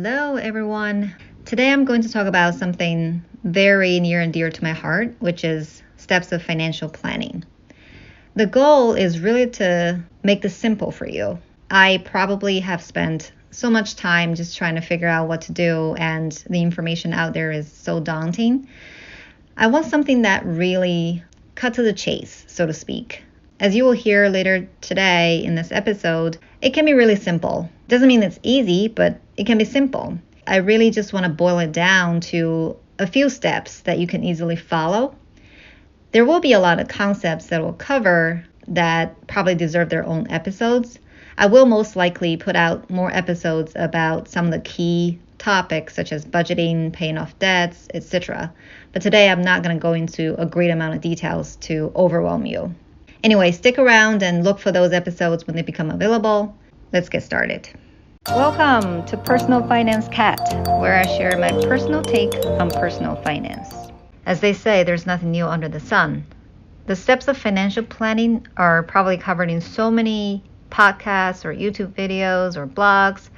Hello, everyone. Today I'm going to talk about something very near and dear to my heart, which is steps of financial planning. The goal is really to make this simple for you. I probably have spent so much time just trying to figure out what to do, and the information out there is so daunting. I want something that really cut to the chase, so to speak. As you will hear later today in this episode, it can be really simple. Doesn't mean it's easy, but it can be simple. I really just want to boil it down to a few steps that you can easily follow. There will be a lot of concepts that we'll cover that probably deserve their own episodes. I will most likely put out more episodes about some of the key topics such as budgeting, paying off debts, etc. But today I'm not going to go into a great amount of details to overwhelm you. Anyway, stick around and look for those episodes when they become available. Let's get started. Welcome to Personal Finance Cat, where I share my personal take on personal finance. As they say, there's nothing new under the sun. The steps of financial planning are probably covered in so many podcasts or YouTube videos or blogs.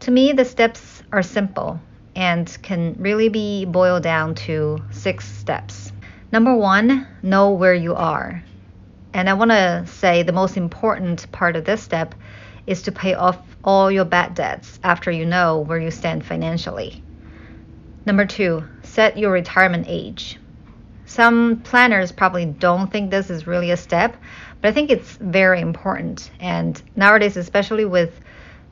To me, the steps are simple and can really be boiled down to 6 steps. Number 1, know where you are. And I want to say the most important part of this step is to pay off all your bad debts after you know where you stand financially. Number 2, set your retirement age. Some planners probably don't think this is really a step, but I think it's very important. And nowadays, especially with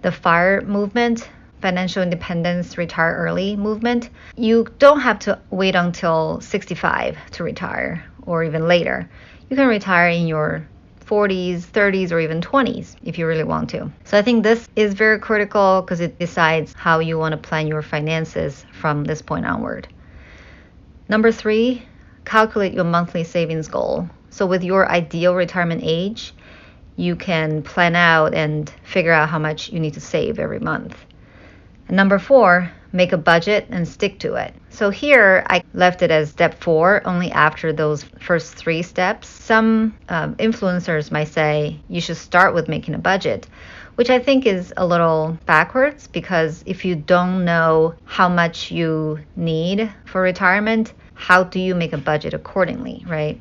the FIRE movement, financial independence, retire early movement, you don't have to wait until 65 to retire or even later. You can retire in your 40s, 30s, or even 20s if you really want to. So I think this is very critical because it decides how you want to plan your finances from this point onward. Number 3, calculate your monthly savings goal. So with your ideal retirement age, you can plan out and figure out how much you need to save every month. And number 4, make a budget and stick to it. So here I left it as step 4, only after those first 3 steps. Some influencers might say you should start with making a budget, which I think is a little backwards, because if you don't know how much you need for retirement, how do you make a budget accordingly, right?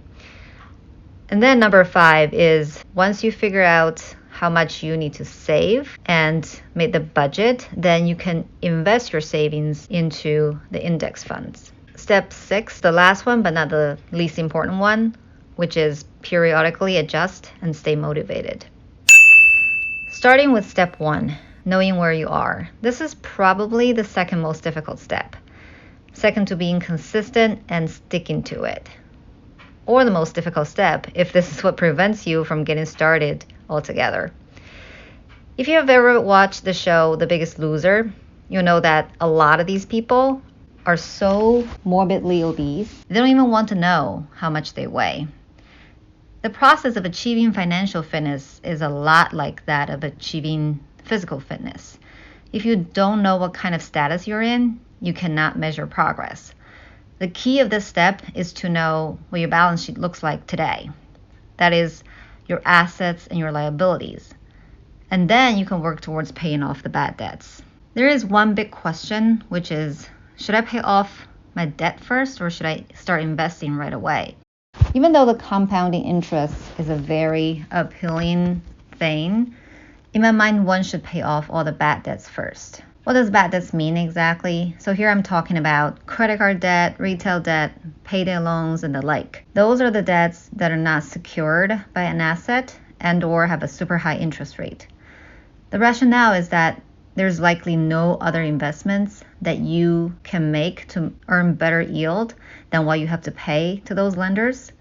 And then number 5 is once you figure out how much you need to save and make the budget, then you can invest your savings into the index funds. Step 6, the last one, but not the least important one, which is periodically adjust and stay motivated. Starting with step 1, knowing where you are. This is probably the second most difficult step. Second to being consistent and sticking to it. Or the most difficult step, if this is what prevents you from getting started altogether. If you have ever watched the show The Biggest Loser, you know that a lot of these people are so morbidly obese, they don't even want to know how much they weigh. The process of achieving financial fitness is a lot like that of achieving physical fitness. If you don't know what kind of status you're in, you cannot measure progress. The key of this step is to know what your balance sheet looks like today. That is, your assets and your liabilities. And then you can work towards paying off the bad debts. There is one big question, which is, should I pay off my debt first or should I start investing right away? Even though the compounding interest is a very appealing thing, in my mind, one should pay off all the bad debts first. What does bad debts mean exactly? So here I'm talking about credit card debt, retail debt, payday loans, and the like. Those are the debts that are not secured by an asset and or have a super high interest rate. The rationale is that there's likely no other investments that you can make to earn better yield than what you have to pay to those lenders.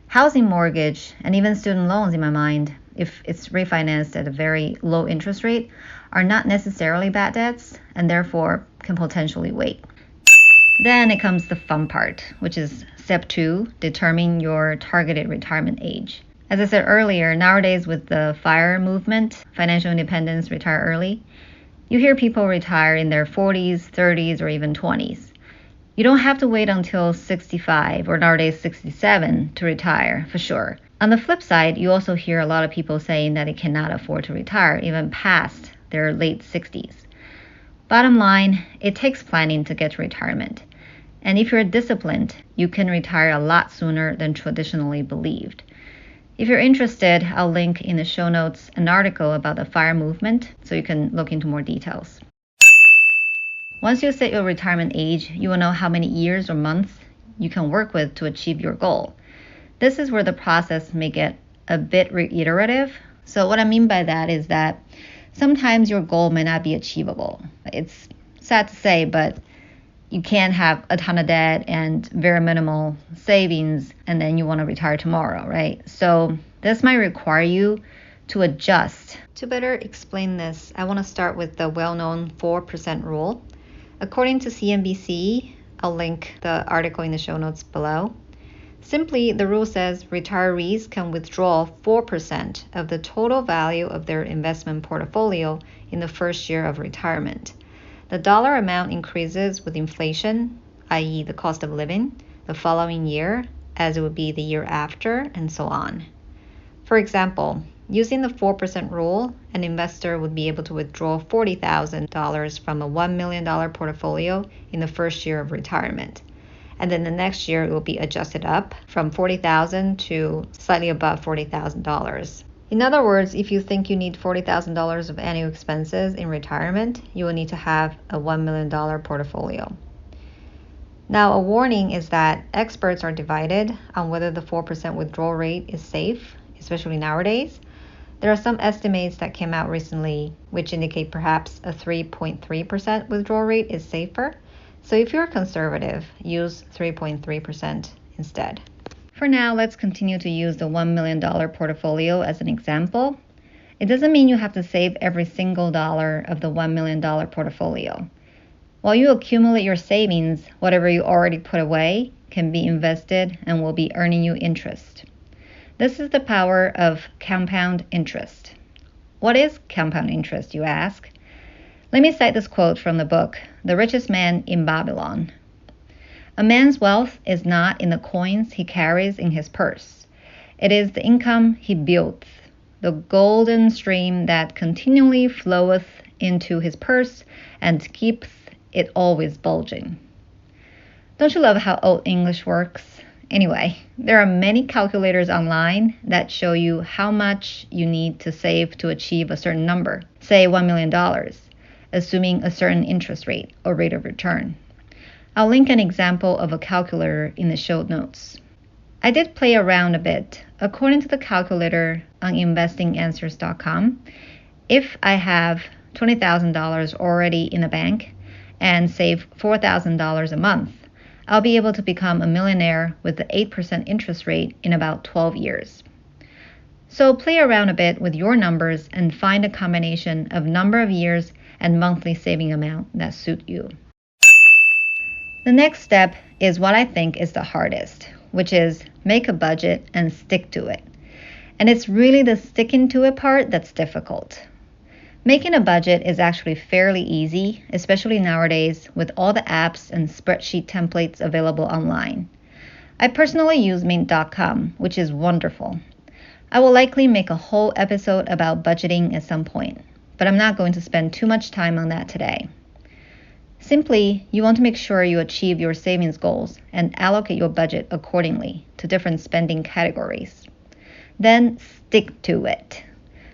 Housing mortgage and even student loans, in my mind, if it's refinanced at a very low interest rate, are not necessarily bad debts and therefore can potentially wait. Then it comes the fun part, which is step 2, determine your targeted retirement age. As I said earlier, nowadays with the FIRE movement, financial independence, retire early, you hear people retire in their 40s, 30s, or even 20s. You don't have to wait until 65 or nowadays 67 to retire, for sure. On the flip side, you also hear a lot of people saying that they cannot afford to retire even past their late 60s. Bottom line, it takes planning to get to retirement. And if you're disciplined, you can retire a lot sooner than traditionally believed. If you're interested, I'll link in the show notes an article about the FIRE movement so you can look into more details. Once you set your retirement age, you will know how many years or months you can work with to achieve your goal. This is where the process may get a bit reiterative. So what I mean by that is that sometimes your goal may not be achievable. It's sad to say, but you can't have a ton of debt and very minimal savings and then you want to retire tomorrow, right? So this might require you to adjust. To better explain this, I want to start with the well-known 4% rule. According to CNBC, I'll link the article in the show notes below. Simply, the rule says retirees can withdraw 4% of the total value of their investment portfolio in the first year of retirement. The dollar amount increases with inflation, i.e. the cost of living, the following year, as it would be the year after, and so on. For example, using the 4% rule, an investor would be able to withdraw $40,000 from a $1 million portfolio in the first year of retirement. And then the next year it will be adjusted up from $40,000 to slightly above $40,000. In other words, if you think you need $40,000 of annual expenses in retirement, you will need to have a $1 million portfolio. Now, a warning is that experts are divided on whether the 4% withdrawal rate is safe, especially nowadays. There are some estimates that came out recently which indicate perhaps a 3.3% withdrawal rate is safer. So if you're conservative, use 3.3% instead. For now, let's continue to use the $1 million portfolio as an example. It doesn't mean you have to save every single dollar of the $1 million portfolio. While you accumulate your savings, whatever you already put away can be invested and will be earning you interest. This is the power of compound interest. What is compound interest, you ask? Let me cite this quote from the book, The Richest Man in Babylon. A man's wealth is not in the coins he carries in his purse. It is the income he buildeth, the golden stream that continually floweth into his purse and keepeth it always bulging. Don't you love how Old English works? Anyway, there are many calculators online that show you how much you need to save to achieve a certain number, say $1 million, assuming a certain interest rate or rate of return. I'll link an example of a calculator in the show notes. I did play around a bit. According to the calculator on investinganswers.com, if I have $20,000 already in the bank and save $4,000 a month, I'll be able to become a millionaire with the 8% interest rate in about 12 years. So play around a bit with your numbers and find a combination of number of years and monthly saving amount that suit you. The next step is what I think is the hardest, which is make a budget and stick to it. And it's really the sticking to it part that's difficult. Making a budget is actually fairly easy, especially nowadays with all the apps and spreadsheet templates available online. I personally use Mint.com, which is wonderful. I will likely make a whole episode about budgeting at some point, but I'm not going to spend too much time on that today. Simply, you want to make sure you achieve your savings goals and allocate your budget accordingly to different spending categories. Then stick to it.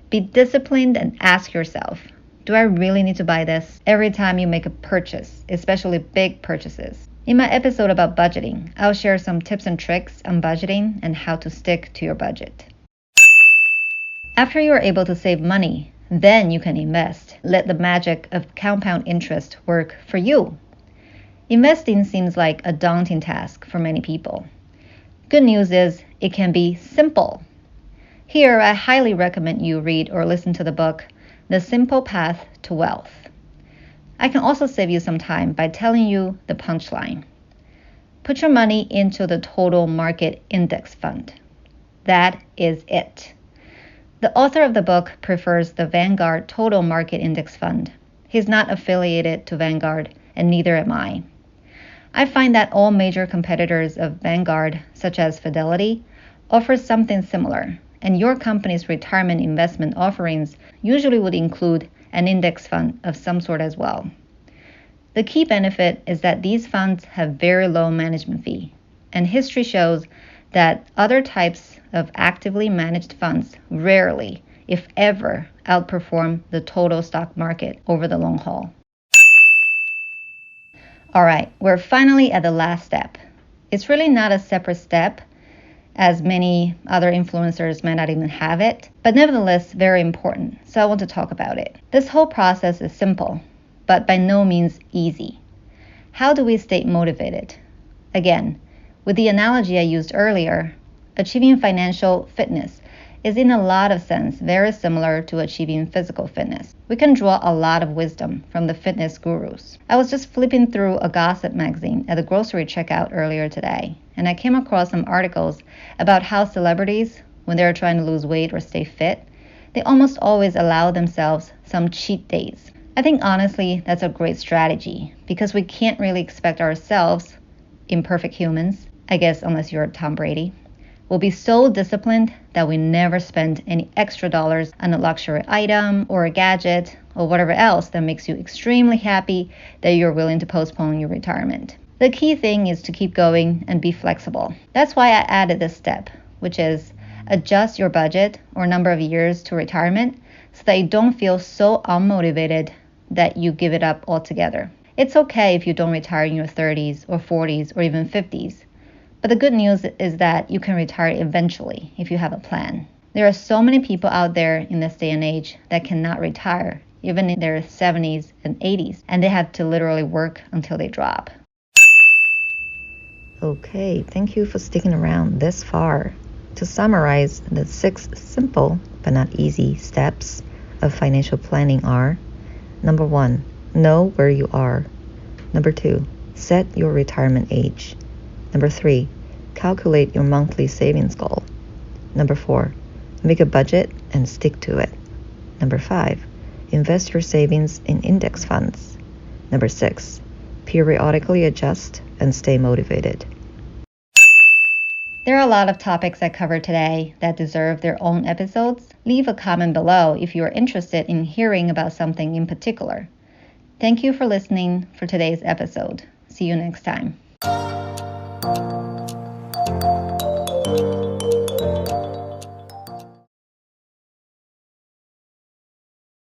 Be disciplined and ask yourself, do I really need to buy this every time you make a purchase, especially big purchases? In my episode about budgeting, I'll share some tips and tricks on budgeting and how to stick to your budget. After you are able to save money, then you can invest. Let the magic of compound interest work for you. Investing seems like a daunting task for many people. Good news is it can be simple. Here, I highly recommend you read or listen to the book, The Simple Path to Wealth. I can also save you some time by telling you the punchline. Put your money into the total market index fund. That is it. The author of the book prefers the Vanguard Total Market Index Fund. He's not affiliated to Vanguard, and neither am I. I find that all major competitors of Vanguard, such as Fidelity, offer something similar, and your company's retirement investment offerings usually would include an index fund of some sort as well. The key benefit is that these funds have very low management fee, and history shows that other types of actively managed funds rarely, if ever, outperform the total stock market over the long haul. All right, we're finally at the last step. It's really not a separate step, as many other influencers might not even have it, but nevertheless very important, so I want to talk about it. This whole process is simple, but by no means easy. How do we stay motivated? Again, with the analogy I used earlier, achieving financial fitness is in a lot of sense very similar to achieving physical fitness. We can draw a lot of wisdom from the fitness gurus. I was just flipping through a gossip magazine at the grocery checkout earlier today, and I came across some articles about how celebrities, when they're trying to lose weight or stay fit, they almost always allow themselves some cheat days. I think honestly that's a great strategy because we can't really expect ourselves, imperfect humans, I guess unless you're Tom Brady, will be so disciplined that we never spend any extra dollars on a luxury item or a gadget or whatever else that makes you extremely happy that you're willing to postpone your retirement. The key thing is to keep going and be flexible. That's why I added this step, which is adjust your budget or number of years to retirement so that you don't feel so unmotivated that you give it up altogether. It's okay if you don't retire in your 30s or 40s or even 50s. But the good news is that you can retire eventually if you have a plan. There are so many people out there in this day and age that cannot retire, even in their 70s and 80s, and they have to literally work until they drop. Okay, thank you for sticking around this far. To summarize, the 6 simple but not easy steps of financial planning are: number 1, know where you are. Number 2, set your retirement age. Number 3, calculate your monthly savings goal. Number 4, make a budget and stick to it. Number 5, invest your savings in index funds. Number 6, periodically adjust and stay motivated. There are a lot of topics I covered today that deserve their own episodes. Leave a comment below if you are interested in hearing about something in particular. Thank you for listening for today's episode. See you next time.